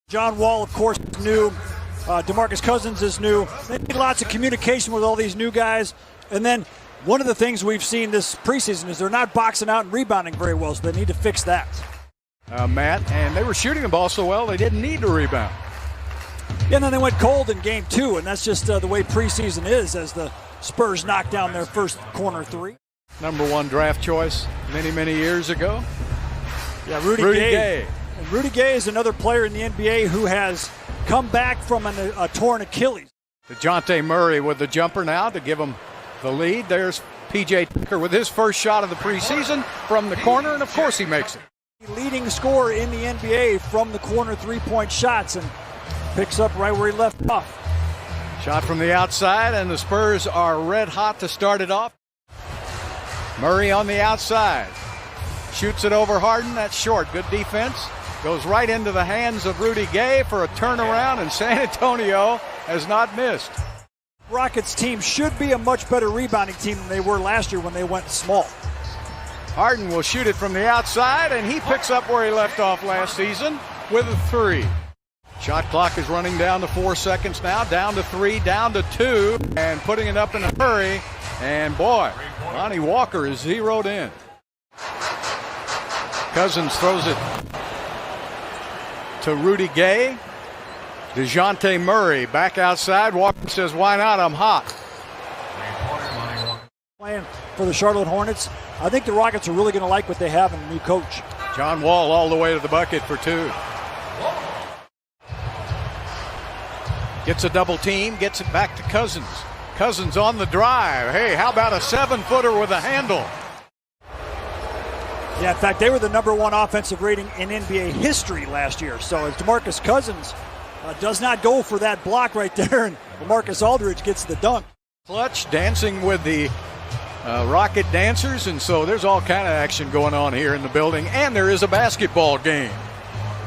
John Wall, of course, is new. DeMarcus Cousins is new. They need lots of communication with all these new guys. And then one of the things we've seen this preseason is they're not boxing out and rebounding very well, so they need to fix that. Matt, and they were shooting the ball so well they didn't need to rebound. Yeah, and then they went cold in game 2, and that's just the way preseason is as the Spurs knocked down their first corner 3. #1 draft choice many years ago. Yeah, Rudy Gay. And Rudy Gay is another player in the NBA who has come back from a torn Achilles. DeJounte Murray with the jumper now to give him the lead. There's P.J. Tucker with his first shot of the preseason from the corner, and of course he makes it. Leading scorer in the NBA from the corner three-point shots and picks up right where he left off. Shot from the outside, and the Spurs are red hot to start it off. Murray on the outside. Shoots it over Harden. That's short. Good defense. Goes right into the hands of Rudy Gay for a turnaround, and San Antonio has not missed. Rockets team should be a much better rebounding team than they were last year when they went small. Harden will shoot it from the outside, and he picks up where he left off last season with a 3. Shot clock is running down to 4 seconds now, down to 3, down to 2, and putting it up in a hurry. And boy, Lonnie Walker is zeroed in. Cousins throws it to Rudy Gay. DeJounte Murray back outside. Walker says, why not? I'm hot. Playing for the Charlotte Hornets. I think the Rockets are really going to like what they have in a new coach. John Wall all the way to the bucket for 2. Gets a double team, gets it back to Cousins. Cousins on the drive. Hey, how about a 7-footer with a handle? Yeah, in fact, they were the #1 offensive rating in NBA history last year. So as DeMarcus Cousins does not go for that block right there, and LaMarcus Aldridge gets the dunk. Clutch dancing with the Rocket dancers, and so there's all kind of action going on here in the building, and there is a basketball game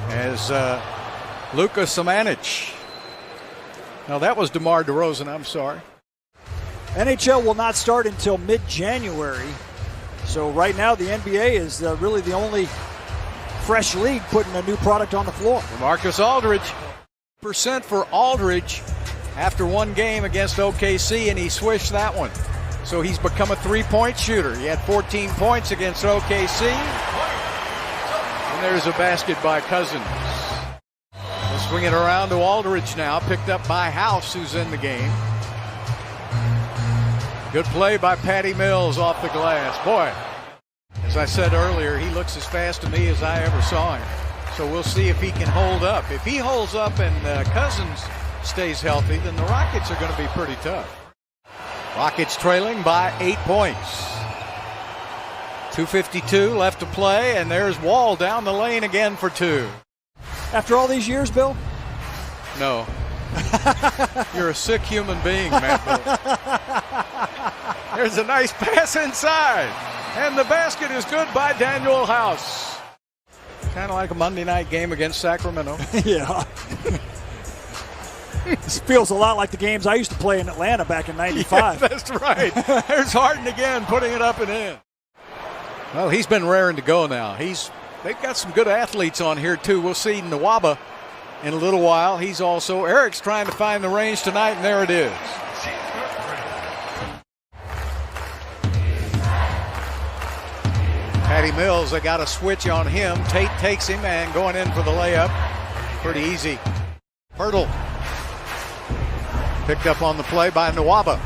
as Luka Samanic. No, that was DeMar DeRozan, I'm sorry. NHL will not start until mid-January. So right now the NBA is really the only fresh league putting a new product on the floor. Marcus Aldridge. % for Aldridge after one game against OKC, and he swished that one. So he's become a 3-point shooter. He had 14 points against OKC. And there's a basket by Cousins. We'll swing it around to Aldridge now, picked up by House, who's in the game. Good play by Patty Mills off the glass. Boy, as I said earlier, he looks as fast to me as I ever saw him. So we'll see if he can hold up. If he holds up and Cousins stays healthy, then the Rockets are going to be pretty tough. Rockets trailing by 8 points. 2:52 left to play, and there's Wall down the lane again for 2. After all these years, Bill? No. You're a sick human being, Matt Bill. There's a nice pass inside, and the basket is good by Daniel House. Kind of like a Monday night game against Sacramento. Yeah. This feels a lot like the games I used to play in Atlanta back in '95. Yeah, that's right. There's Harden again, putting it up and in. Well, he's been raring to go now. They've got some good athletes on here, too. We'll see Nwaba in a little while. He's also, Eric's trying to find the range tonight, and there it is. Patty Mills, they got a switch on him. Tate takes him and going in for the layup. Pretty easy. Hurdle. Picked up on the play by Nwaba.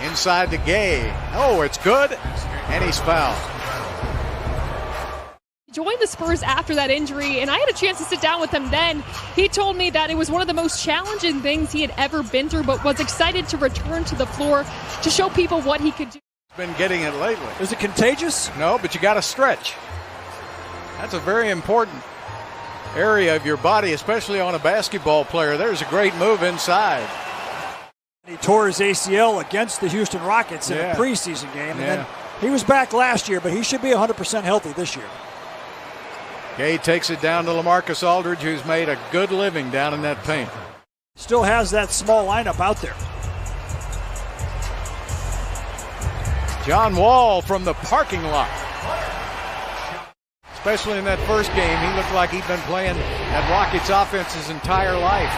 Inside to Gay. Oh, it's good. And he's fouled. Joined the Spurs after that injury, and I had a chance to sit down with him then. He told me that it was one of the most challenging things he had ever been through, but was excited to return to the floor to show people what he could do. Been getting it lately. Is it contagious? No, but you got to stretch. That's a very important area of your body, especially on a basketball player. There's a great move inside. He tore his ACL against the Houston Rockets in a preseason game, and then he was back last year, but he should be 100% healthy this year. Gay takes it down to LaMarcus Aldridge, who's made a good living down in that paint. Still has that small lineup out there. John Wall from the parking lot. especially in that first game. He looked like he'd been playing that Rockets offense his entire life.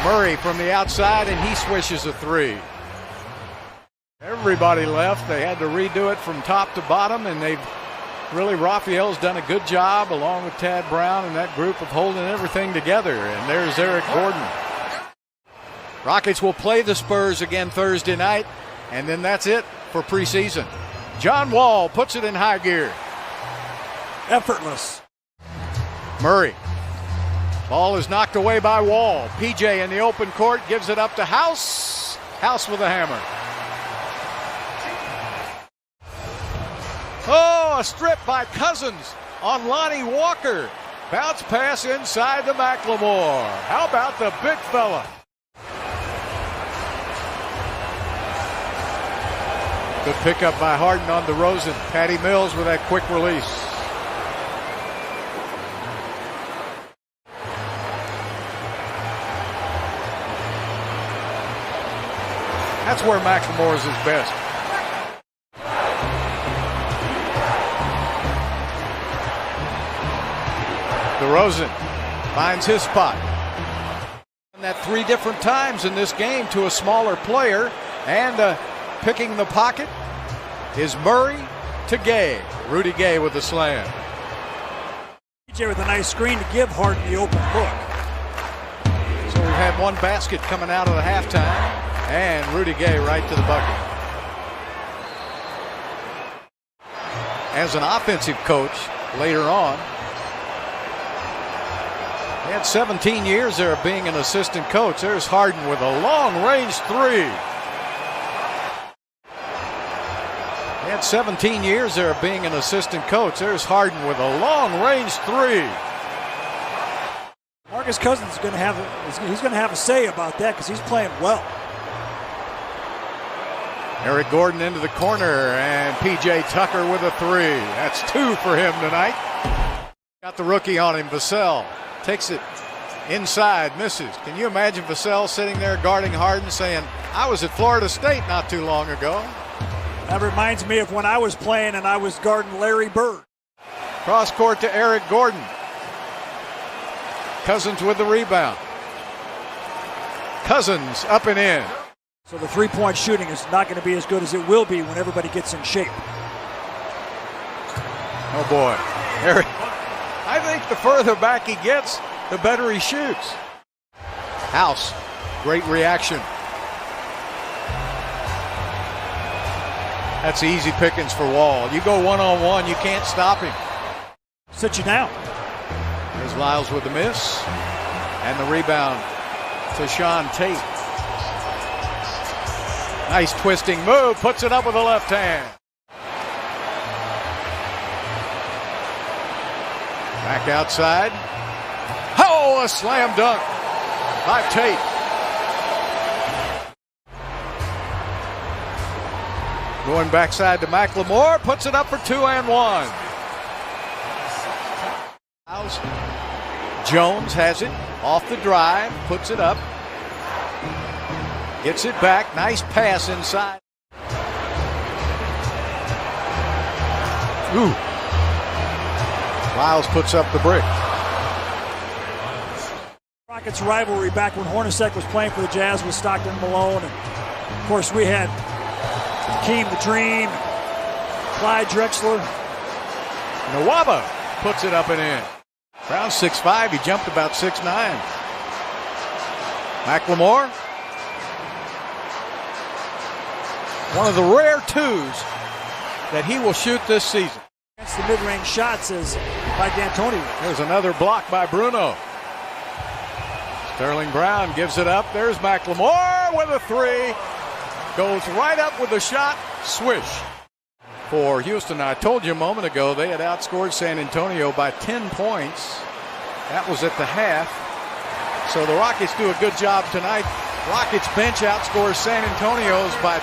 Murray from the outside, and he swishes a three. Everybody left. They had to redo it from top to bottom, and Raphael's done a good job along with Tad Brown and that group of holding everything together. And there's Eric Gordon. Rockets will play the Spurs again Thursday night, and then that's it for preseason. John Wall puts it in high gear. Effortless. Murray. Ball is knocked away by Wall. PJ in the open court gives it up to House. House with a hammer. Oh, a strip by Cousins on Lonnie Walker. Bounce pass inside to McLemore. How about the big fella? Good pickup by Harden on DeRozan. Patty Mills with that quick release. That's where McLemore is his best. DeRozan finds his spot. And that 3 different times in this game to a smaller player, and picking the pocket is Murray to Gay. Rudy Gay with the slam. PJ with a nice screen to give Harden the open look. So we've had one basket coming out of the halftime, and Rudy Gay right to the bucket. As an offensive coach later on, he had 17 years there of being an assistant coach. There's Harden with a long-range 3. He had 17 years there of being an assistant coach. There's Harden with a long-range 3. Marcus Cousins is going to have a say about that because he's playing well. Eric Gordon into the corner, and PJ Tucker with a 3. That's 2 for him tonight. Got the rookie on him, Vassell. Takes it inside, misses. Can you imagine Vassell sitting there guarding Harden saying, I was at Florida State not too long ago. That reminds me of when I was playing and I was guarding Larry Bird. Cross court to Eric Gordon. Cousins with the rebound. Cousins up and in. So the 3-point shooting is not going to be as good as it will be when everybody gets in shape. Oh boy. Eric. I think the further back he gets, the better he shoots. House, great reaction. That's easy pickings for Wall. You go one-on-one, you can't stop him. Sit you down. There's Lyles with the miss. And the rebound to Sean Tate. Nice twisting move, puts it up with the left hand. Back outside. Oh, a slam dunk by Tate. Going backside to McLemore, puts it up for 2 and 1. Jones has it off the drive, puts it up. Gets it back, nice pass inside. Ooh. Lyles puts up the brick. Rockets rivalry back when Hornacek was playing for the Jazz with Stockton and Malone. And of course, we had Hakeem the Dream, Clyde Drexler. Nwaba puts it up and in. Brown 6'5", he jumped about 6'9". McLemore. One of the rare 2s that he will shoot this season. Against the mid-range shots is by D'Antonio. There's another block by Bruno. Sterling Brown gives it up. There's McLemore with a 3. Goes right up with the shot. Swish. For Houston, I told you a moment ago, they had outscored San Antonio by 10 points. That was at the half. So the Rockets do a good job tonight. Rockets bench outscores San Antonio's by